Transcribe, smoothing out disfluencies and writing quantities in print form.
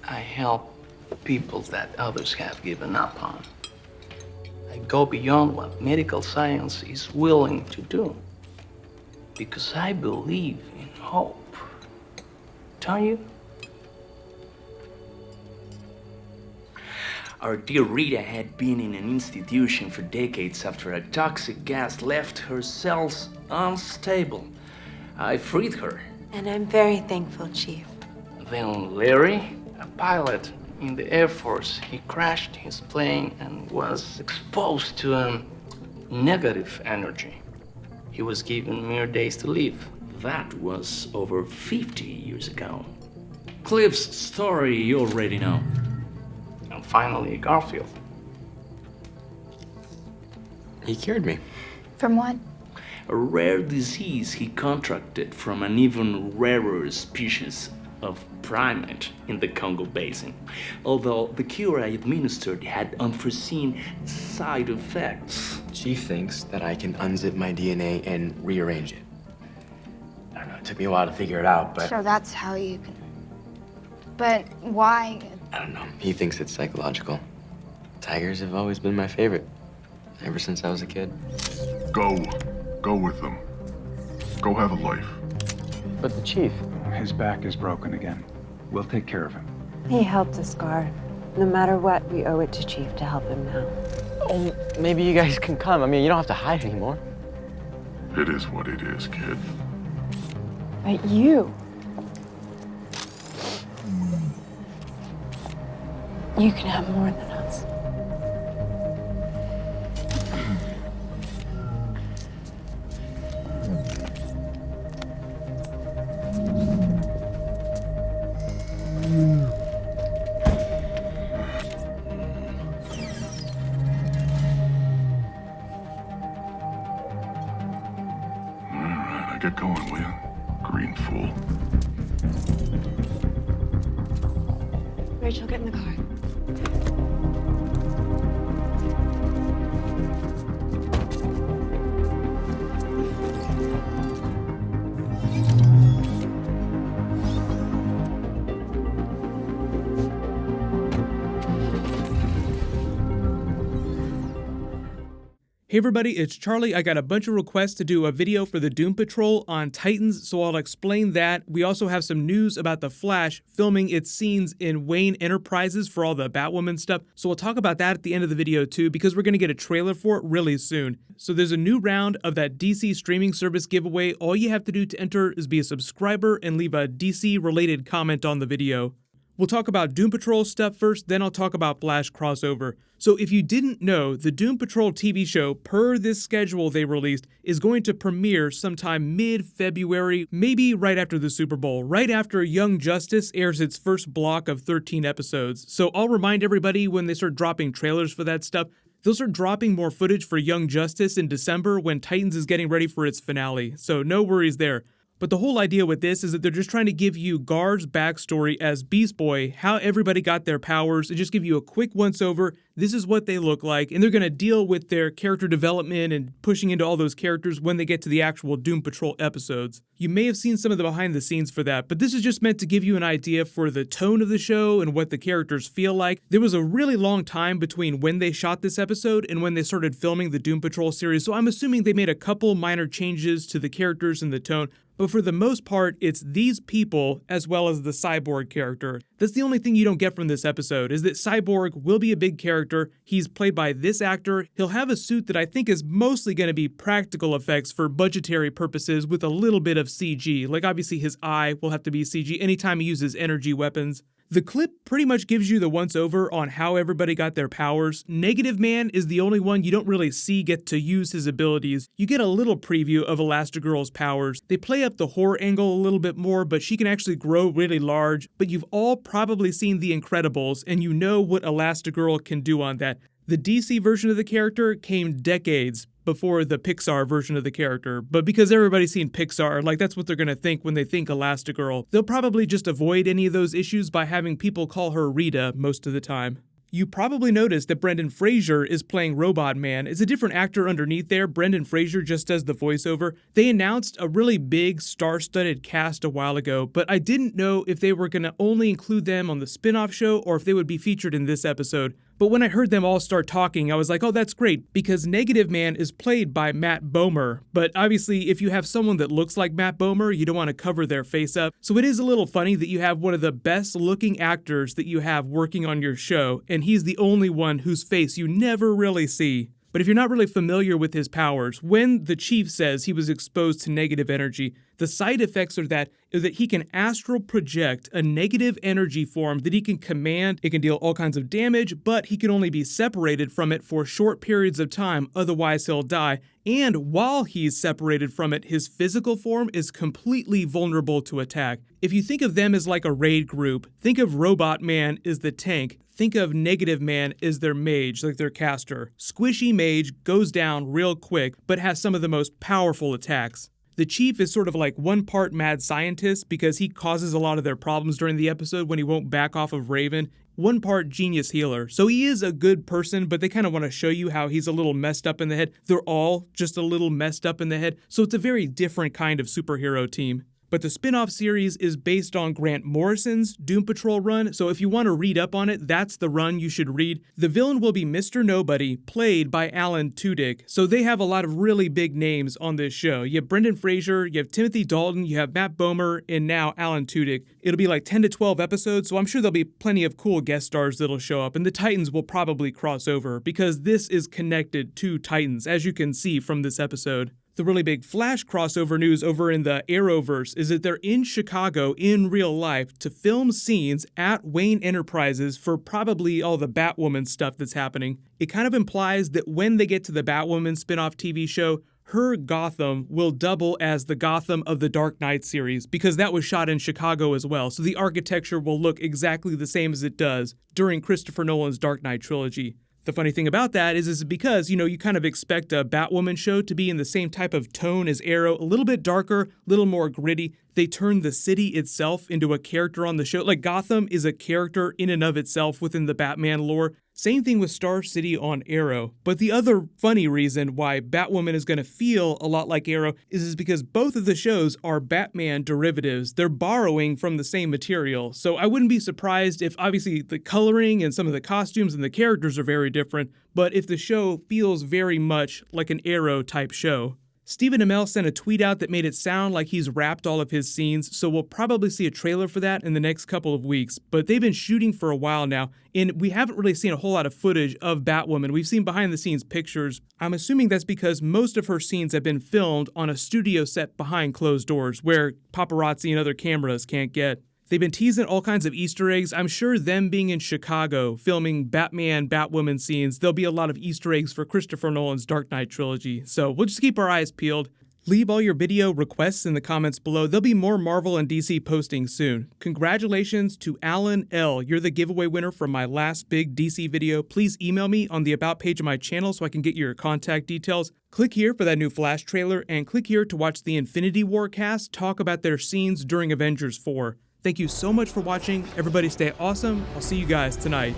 I help people that others have given up on. I go beyond what medical science is willing to do. Because I believe in hope. Don't you? Our dear Rita had been in an institution for decades after a toxic gas left her cells unstable. I freed her. And I'm very thankful, Chief. Then Larry, a pilot in the Air Force, he crashed his plane and was exposed to a negative energy. He was given mere days to live. That was over 50 years ago. Cliff's story you already know. And finally, Garfield. He cured me. From what? A rare disease he contracted from an even rarer species of primate in the Congo Basin. Although the cure I administered had unforeseen side effects. Chief thinks that I can unzip my DNA and rearrange it. I don't know, it took me a while to figure it out, but... So that's how you can... But why? I don't know. He thinks it's psychological. Tigers have always been my favorite, ever since I was a kid. Go. Go with them. Go have a life. But the Chief... His back is broken again. We'll take care of him. He helped us, Gar. No matter what, we owe it to Chief to help him now. Oh, maybe you guys can come. I mean, you don't have to hide anymore. It is what it is, kid. But you... You can have more than us. Get going, will you? Green fool. Rachel, get in the car. Hey everybody, it's Charlie. I got a bunch of requests to do a video for the Doom Patrol on Titans, so I'll explain that. We also have some news about The Flash filming its scenes in Wayne Enterprises for all the Batwoman stuff, so we'll talk about that at the end of the video too, because we're going to get a trailer for it really soon. So there's a new round of that DC streaming service giveaway. All you have to do to enter is be a subscriber and leave a DC-related comment on the video. We'll talk about Doom Patrol stuff first, then I'll talk about Flash crossover. So if you didn't know, the Doom Patrol TV show, per this schedule they released, is going to premiere sometime mid-February, maybe right after the Super Bowl, right after Young Justice airs its first block of 13 episodes. So I'll remind everybody when they start dropping trailers for that stuff, they'll start dropping more footage for Young Justice in December when Titans is getting ready for its finale, so no worries there. But the whole idea with this is that they're just trying to give you Gar's backstory as Beast Boy, how everybody got their powers, and just give you a quick once-over. This is what they look like, and they're going to deal with their character development and pushing into all those characters when they get to the actual Doom Patrol episodes. You may have seen some of the behind the scenes for that, but this is just meant to give you an idea for the tone of the show and what the characters feel like. There was a really long time between when they shot this episode and when they started filming the Doom Patrol series, so I'm assuming they made a couple minor changes to the characters and the tone. But for the most part, it's these people as well as the Cyborg character. That's the only thing you don't get from this episode, is that Cyborg will be a big character. He's played by this actor. He'll have a suit that I think is mostly going to be practical effects for budgetary purposes with a little bit of CG. Like obviously his eye will have to be CG anytime he uses energy weapons. The clip pretty much gives you the once-over on how everybody got their powers. Negative Man is the only one you don't really see get to use his abilities. You get a little preview of Elastigirl's powers. They play up the horror angle a little bit more, but she can actually grow really large. But you've all probably seen The Incredibles, and you know what Elastigirl can do on that. The DC version of the character came decades before the Pixar version of the character, but because everybody's seen Pixar, like that's what they're gonna think when they think Elastigirl. They'll probably just avoid any of those issues by having people call her Rita most of the time. You probably noticed that Brendan Fraser is playing Robot Man. It's a different actor underneath there. Brendan Fraser just does the voiceover. They announced a really big star-studded cast a while ago, but I didn't know if they were going to only include them on the spin-off show or if they would be featured in this episode. But when I heard them all start talking, I was like, oh, that's great, because Negative Man is played by Matt Bomer. But obviously, if you have someone that looks like Matt Bomer, you don't want to cover their face up. So it is a little funny that you have one of the best looking actors that you have working on your show, and he's the only one whose face you never really see. But if you're not really familiar with his powers, when the chief says he was exposed to negative energy, the side effects are that he can astral project a negative energy form that he can command. It can deal all kinds of damage, but he can only be separated from it for short periods of time, otherwise he'll die. And while he's separated from it, his physical form is completely vulnerable to attack. If you think of them as like a raid group, think of Robot Man as the tank. Think of Negative Man as their mage, like their caster. Squishy Mage goes down real quick, but has some of the most powerful attacks. The Chief is sort of like one part mad scientist because he causes a lot of their problems during the episode when he won't back off of Raven. One part genius healer. So he is a good person, but they kind of want to show you how he's a little messed up in the head. They're all just a little messed up in the head. So it's a very different kind of superhero team. But the spin-off series is based on Grant Morrison's Doom Patrol run, so if you want to read up on it, that's the run you should read. The villain will be Mr. Nobody, played by Alan Tudyk, so they have a lot of really big names on this show. You have Brendan Fraser, you have Timothy Dalton, you have Matt Bomer, and now Alan Tudyk. It'll be like 10 to 12 episodes, so I'm sure there'll be plenty of cool guest stars that'll show up, and the Titans will probably cross over, because this is connected to Titans, as you can see from this episode. The really big Flash crossover news over in the Arrowverse is that they're in Chicago in real life to film scenes at Wayne Enterprises for probably all the Batwoman stuff that's happening. It kind of implies that when they get to the Batwoman spin-off TV show, her Gotham will double as the Gotham of the Dark Knight series, because that was shot in Chicago as well, so the architecture will look exactly the same as it does during Christopher Nolan's Dark Knight trilogy. The funny thing about that is because, you kind of expect a Batwoman show to be in the same type of tone as Arrow, a little bit darker, a little more gritty. They turn the city itself into a character on the show. Like Gotham is a character in and of itself within the Batman lore. Same thing with Star City on Arrow. But the other funny reason why Batwoman is going to feel a lot like Arrow is because both of the shows are Batman derivatives. They're borrowing from the same material. So I wouldn't be surprised if obviously the coloring and some of the costumes and the characters are very different, but if the show feels very much like an Arrow type show. Stephen Amell sent a tweet out that made it sound like he's wrapped all of his scenes, so we'll probably see a trailer for that in the next couple of weeks. But they've been shooting for a while now, and we haven't really seen a whole lot of footage of Batwoman. We've seen behind-the-scenes pictures. I'm assuming that's because most of her scenes have been filmed on a studio set behind closed doors, where paparazzi and other cameras can't get. They've been teasing all kinds of Easter eggs. I'm sure them being in Chicago, filming Batman, Batwoman scenes, there'll be a lot of Easter eggs for Christopher Nolan's Dark Knight trilogy. So we'll just keep our eyes peeled. Leave all your video requests in the comments below. There'll be more Marvel and DC postings soon. Congratulations to Alan L. You're the giveaway winner from my last big DC video. Please email me on the About page of my channel so I can get your contact details. Click here for that new Flash trailer, and click here to watch the Infinity War cast talk about their scenes during Avengers 4. Thank you so much for watching. Everybody stay awesome. I'll see you guys tonight.